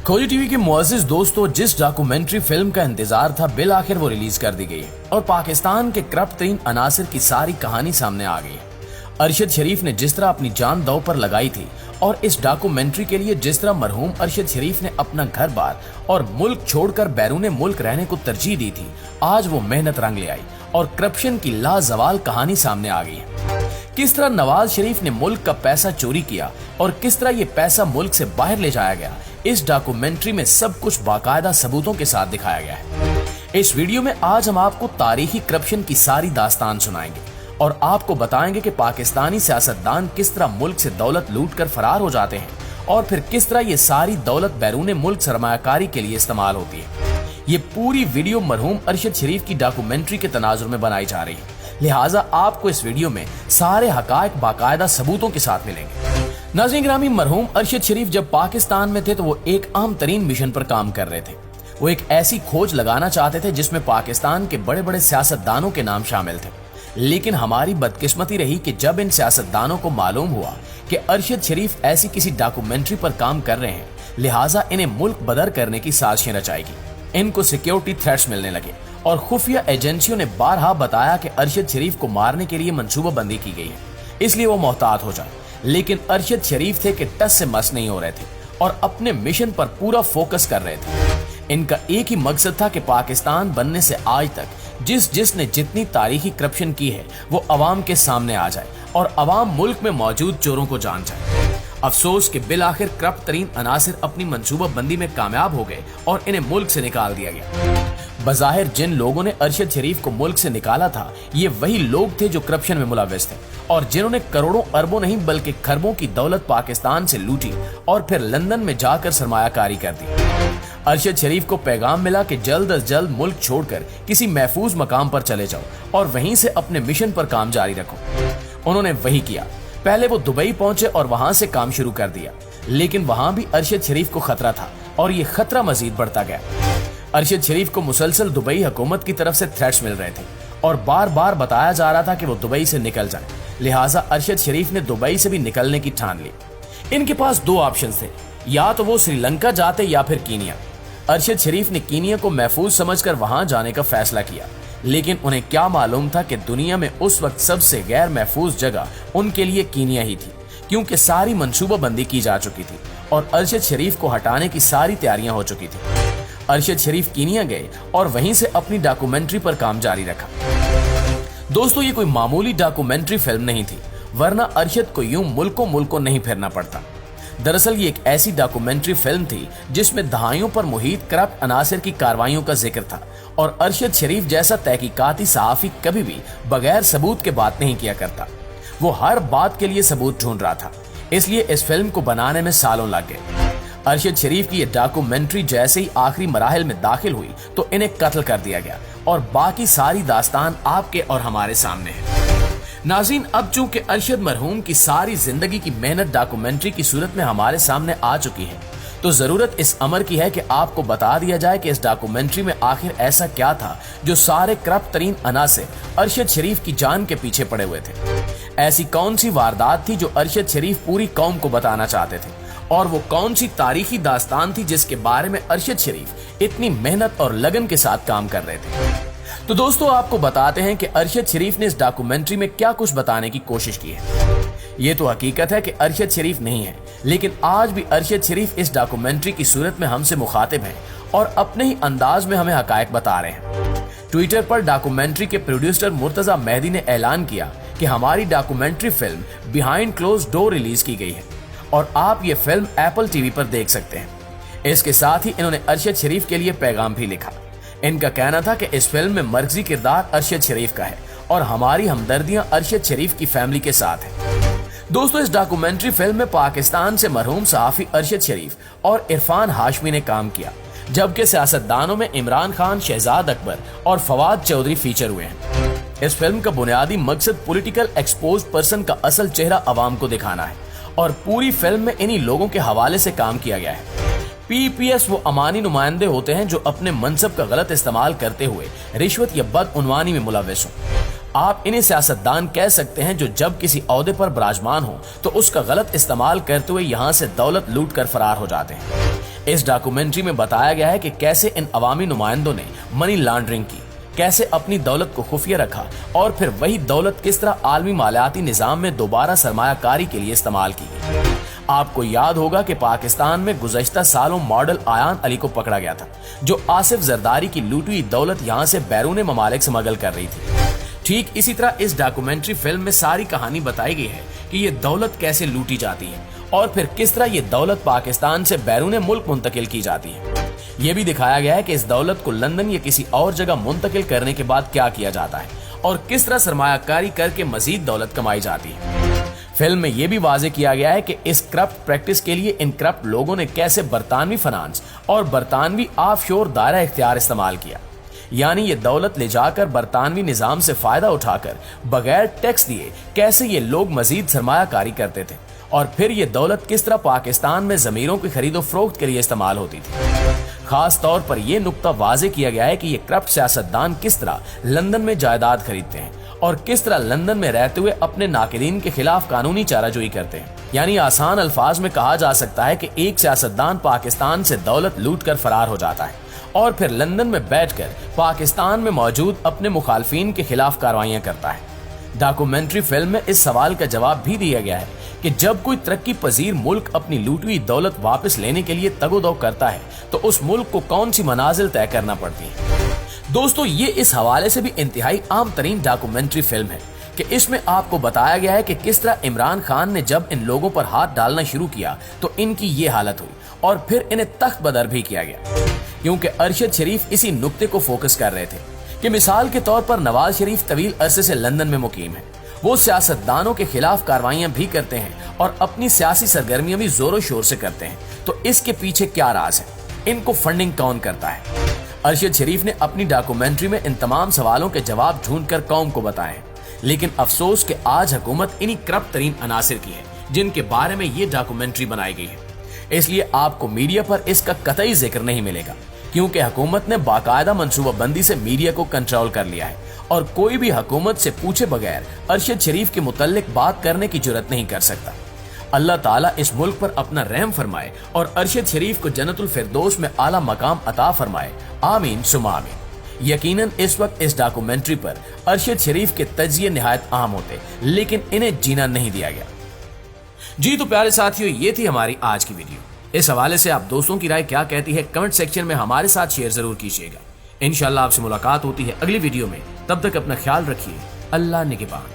खोजी टीवी के मुअज़्ज़िज़ दोस्तों, जिस डॉक्यूमेंट्री फिल्म का इंतजार था बिल आखिर वो रिलीज कर दी गई और पाकिस्तान के करप्ट तरीन अनासिर की सारी कहानी सामने आ गई। अरशद शरीफ ने जिस तरह अपनी जान दांव पर लगाई थी और इस डॉक्यूमेंट्री के लिए जिस तरह मरहूम अरशद शरीफ ने अपना घर बार और मुल्क छोड़कर बैरून मुल्क रहने को तरजीह दी थी, आज वो मेहनत रंग ले आई और करप्शन की लाजवाल कहानी सामने आ गई है। किस तरह नवाज शरीफ ने मुल्क का पैसा चोरी किया और किस तरह ये पैसा मुल्क से बाहर ले जाया गया, इस डॉक्यूमेंट्री में सब कुछ बाकायदा सबूतों के साथ दिखाया गया है। इस वीडियो में आज हम आपको तारीखी करप्शन की सारी दास्तान सुनाएंगे और आपको बताएंगे कि पाकिस्तानी सियासतदान किस तरह मुल्क से दौलत लूट कर फरार हो जाते हैं और फिर किस तरह ये सारी दौलत बैरून मुल्क सरमायाकारी के लिए इस्तेमाल होती है। ये पूरी वीडियो मरहूम अरशद शरीफ की डॉक्यूमेंट्री के तनाजुर में बनाई जा रही है, लिहाजा आपको इस वीडियो में सारे हकायक बाकायदा सबूतों के साथ मिलेंगे। नाज़रीन गिरामी, मरहूम अरशद शरीफ जब पाकिस्तान में थे तो वो एक अहम तरीन मिशन पर काम कर रहे थे। वो एक ऐसी खोज लगाना चाहते थे जिसमें पाकिस्तान के बड़े बड़े सियासतदानों के नाम शामिल थे, लेकिन हमारी बदकिस्मती रही कि जब इन सियासतदानों को मालूम हुआ कि अरशद शरीफ ऐसी किसी डॉक्यूमेंट्री पर काम कर रहे हैं, लिहाजा इन्हें मुल्क बदर करने की साजिशें रचाएगी। इनको सिक्योरिटी थ्रेट्स मिलने लगे और खुफिया एजेंसियों ने बारहा बताया कि अरशद शरीफ को मारने के लिए मंसूबाबंदी की गई है, इसलिए वो मोहतात हो जाए। लेकिन अरशद शरीफ थे कि टस से मस नहीं हो रहे थे और अपने मिशन पर पूरा फोकस कर रहे थे। इनका एक ही मकसद था कि पाकिस्तान बनने से आज तक जिसने जितनी तारीखी करप्शन की है वो अवाम के सामने आ जाए और अवाम मुल्क में मौजूद चोरों को जान जाए। अफसोस कि बिल आखिर करप्ट तरीन अनासिर अपनी मंसूबाबंदी में कामयाब हो गए और इन्हें मुल्क से निकाल दिया गया। बज़ाहिर जिन लोगों ने अरशद शरीफ को मुल्क से निकाला था, ये वही लोग थे जो करप्शन में मुलव्वस थे और जिन्होंने करोड़ों अरबों नहीं बल्कि खरबों की दौलत पाकिस्तान से लूटी और फिर लंदन में जाकर सरमायाकारी कर दी। अरशद शरीफ को पैगाम मिला कि जल्द अज जल्द मुल्क छोड़कर किसी महफूज मकाम पर चले जाओ और वहीं से अपने मिशन पर काम जारी रखो। उन्होंने वही किया। पहले वो दुबई पहुंचे और वहां से काम शुरू कर दिया, लेकिन वहां भी अरशद शरीफ को खतरा था और ये खतरा मजीद बढ़ता गया। अरशद शरीफ को मुसलसल दुबई हुकूमत की तरफ से थ्रेट्स मिल रहे थे और बार बार बताया जा रहा था कि वो दुबई से निकल जाए, लिहाजा अरशद शरीफ ने दुबई से भी निकलने की ठान ली। इनके पास दो ऑप्शन थे, या तो वो श्रीलंका जाते या फिर कीनिया। अरशद शरीफ ने कीनिया को महफूज समझकर वहां जाने का फैसला किया, लेकिन उन्हें क्या मालूम था कि दुनिया में उस वक्त सबसे गैर महफूज जगह उनके लिए कीनिया ही थी, क्योंकि सारी मंसूबाबंदी की जा चुकी थी और अरशद शरीफ को हटाने की सारी तैयारियां हो चुकी थी। अरशद शरीफ कीनिया गए और वहीं से अपनी डॉक्यूमेंट्री पर काम जारी रखा। दोस्तों, ये कोई मामूली डॉक्यूमेंट्री फिल्म नहीं थी, वरना अरशद को यूं मुल्कों नहीं फिरना पड़ता। दरअसल ये एक ऐसी डॉक्यूमेंट्री फिल्म थी जिसमें दहाइयों पर मुहित करप्ट अनासिर की कार्रवाइयों का जिक्र था और अरशद शरीफ जैसा तहकीकाती सहाफी कभी भी बगैर सबूत के बात नहीं किया करता। वो हर बात के लिए सबूत ढूंढ रहा था, इसलिए इस फिल्म को बनाने में सालों लग गए। अरशद शरीफ की ये डॉक्यूमेंट्री जैसे ही आखिरी मराहिल में दाखिल हुई तो इन्हें कत्ल कर दिया गया और बाकी सारी दास्तान आपके और हमारे सामने है। नाज़रीन, अब चूंकि अरशद मरहूम की सारी जिंदगी की मेहनत डॉक्यूमेंट्री की सूरत में हमारे सामने आ चुकी है, तो जरूरत इस अमर की है कि आपको बता दिया जाए कि इस डॉक्यूमेंट्री में आखिर ऐसा क्या था जो सारे करप्ट तरीन अनासिर अरशद शरीफ की जान के पीछे पड़े हुए थे। ऐसी कौन सी वारदात थी जो अरशद शरीफ पूरी कौम को बताना चाहते थे और वो कौन सी तारीखी दास्तान थी जिसके बारे में अरशद शरीफ इतनी मेहनत और लगन के साथ काम कर रहे थे। तो दोस्तों, आपको बताते हैं कि अरशद शरीफ ने इस डॉक्यूमेंट्री में क्या कुछ बताने की कोशिश की है। ये तो हकीकत है कि अरशद शरीफ नहीं है, लेकिन आज भी अरशद शरीफ इस डॉक्यूमेंट्री की सूरत में हमसे मुखातिब हैं और अपने ही अंदाज में हमें हकायक बता रहे हैं। ट्विटर पर डॉक्यूमेंट्री के प्रोड्यूसर मुर्तजा मेहदी ने ऐलान किया कि हमारी documentary film behind close door release की गई है और आप ये फिल्म एप्पल टीवी पर देख सकते हैं। इसके साथ ही इन्होंने अरशद शरीफ के लिए पैगाम भी लिखा। इनका कहना था कि इस फिल्म में मर्कजी किरदार अरशद शरीफ का है और हमारी हमदर्दियां अरशद शरीफ की फैमिली के साथ है। दोस्तों, इस डॉक्यूमेंट्री फिल्म में पाकिस्तान से मरहूम सहाफी अरशद शरीफ और इरफान हाशमी ने काम किया, जबकि सियासतदानों में इमरान खान, शहजाद अकबर और फवाद चौधरी फीचर हुए हैं। इस फिल्म का बुनियादी मकसद पॉलिटिकल एक्सपोज पर्सन का असल चेहरा अवाम को दिखाना है और पूरी फिल्म में इन्हीं लोगों के हवाले से काम किया गया है। PPS वो अमानी नुमाइंदे होते हैं जो अपने मनसब का गलत इस्तेमाल करते हुए रिश्वत या बदउनवानी में मुलव्वस हों। आप इन्हें सियासतदान कह सकते हैं जो जब किसी ओहदे पर विराजमान हो तो उसका गलत इस्तेमाल करते हुए यहाँ से दौलत लूट कर फरार हो जाते हैं। इस डॉक्यूमेंट्री में बताया गया है कि कैसे इन अवामी नुमाइंदों ने मनी लॉन्ड्रिंग की, कैसे अपनी दौलत को खुफिया रखा और फिर वही दौलत किस तरह आलमी मालियाती निजाम में दोबारा सरमायाकारी के लिए इस्तेमाल की गई। आपको याद होगा कि पाकिस्तान में गुज़श्ता सालों मॉडल आयान अली को पकड़ा गया था, जो आसिफ जरदारी की लूटी हुई दौलत यहाँ से बैरून ममालिक स्मगल कर रही थी। ठीक इसी तरह इस डॉक्यूमेंट्री फिल्म में सारी कहानी बताई गई है कि ये दौलत कैसे लूटी जाती है और फिर किस तरह ये दौलत पाकिस्तान से बैरून मुल्क मुंतकिल की जाती है। ये भी दिखाया गया है कि इस दौलत को लंदन या किसी और जगह मुंतकिल करने के बाद क्या किया जाता है और किस तरह सरमायाकारी करके मजीद दौलत कमाई जाती है। फिल्म में यह भी वाजे किया गया है कि इस करप्ट प्रैक्टिस के लिए इन करप्ट लोगों ने कैसे बरतानवी फाइनेंस और बरतानवी ऑफशोर दायरा इख्तियार इस्तेमाल किया, यानी ये दौलत ले जाकर बरतानवी निजाम से फायदा उठाकर बगैर टैक्स दिए कैसे ये लोग मजीद सरमायाकारी करते थे और फिर ये दौलत किस तरह पाकिस्तान में जमीरों की खरीदो फरोख्त के लिए इस्तेमाल होती थी। खास तौर पर यह नुक्ता वाजे किया गया है कि ये करप्ट सियासतदान किस तरह लंदन में जायदाद खरीदते हैं और किस तरह लंदन में रहते हुए अपने नाकिदीन के खिलाफ कानूनी चाराजोई करते हैं। यानी आसान अल्फाज में कहा जा सकता है कि एक सियासतदान पाकिस्तान से दौलत लूट कर फरार हो जाता है और फिर लंदन में बैठकर पाकिस्तान में मौजूद अपने मुखालफिन के खिलाफ कार्रवाइयां करता है। डॉक्यूमेंट्री फिल्म में इस सवाल का जवाब भी दिया गया है कि जब कोई तरक्की पजीर मुल्क अपनी लूटी हुई दौलत वापस लेने के लिए तगोदो करता है तो उस मुल्क को कौन सी मनाजिल तय करना पड़ती है। दोस्तों, ये इस हवाले से भी इंतहाई आम तरीन डॉक्यूमेंट्री फिल्म है कि इसमें आपको बताया गया है कि किस तरह इमरान खान ने जब इन लोगों पर हाथ डालना शुरू किया तो इनकी ये हालत हुई और फिर इन्हें तख्त बदर भी किया गया, क्योंकि अरशद शरीफ इसी नुक्ते को फोकस कर रहे थे कि मिसाल के तौर पर नवाज शरीफ तवील अरसे से लंदन में मुकीम है, वो सियासतदानों के खिलाफ कार्रवाइयां भी करते हैं और अपनी सियासी सरगर्मियां भी जोरों शोर से करते हैं। तो इसके पीछे क्या राज है, इनको फंडिंग कौन करता है? अरशद शरीफ ने अपनी डॉक्यूमेंट्री में इन तमाम सवालों के जवाब ढूंढकर कौम को बताए, लेकिन अफसोस कि आज हुकूमत इन्हीं करप्ट तरीन अनासिर की है जिनके बारे में ये डॉक्यूमेंट्री बनाई गई है। इसलिए आपको मीडिया पर इसका कतई जिक्र नहीं मिलेगा, क्योंकि हुकूमत ने बाकायदा मंसूबाबंदी से मीडिया को कंट्रोल कर लिया है और कोई भी हुकूमत से पूछे बगैर अरशद शरीफ के मुतल्लिक बात करने की जुर्रत नहीं कर सकता। अल्लाह ताला इस मुल्क पर अपना रहम फरमाए और अरशद शरीफ को जन्नतुल फिरदौस में आला मकाम अता फरमाए। आमीन सुमा आमीन। यकीनन इस वक्त इस डॉक्यूमेंट्री पर अरशद शरीफ के तजिए निहायत आम होते, लेकिन इन्हें जीना नहीं दिया गया। जी तो प्यारे साथियों, ये थी हमारी आज की वीडियो। इस हवाले से आप दोस्तों की राय क्या कहती है कमेंट सेक्शन में हमारे साथ शेयर जरूर कीजिएगा। इंशाल्लाह आपसे मुलाकात होती है अगली वीडियो में। तब तक अपना ख्याल रखिए। अल्लाह निगहबान।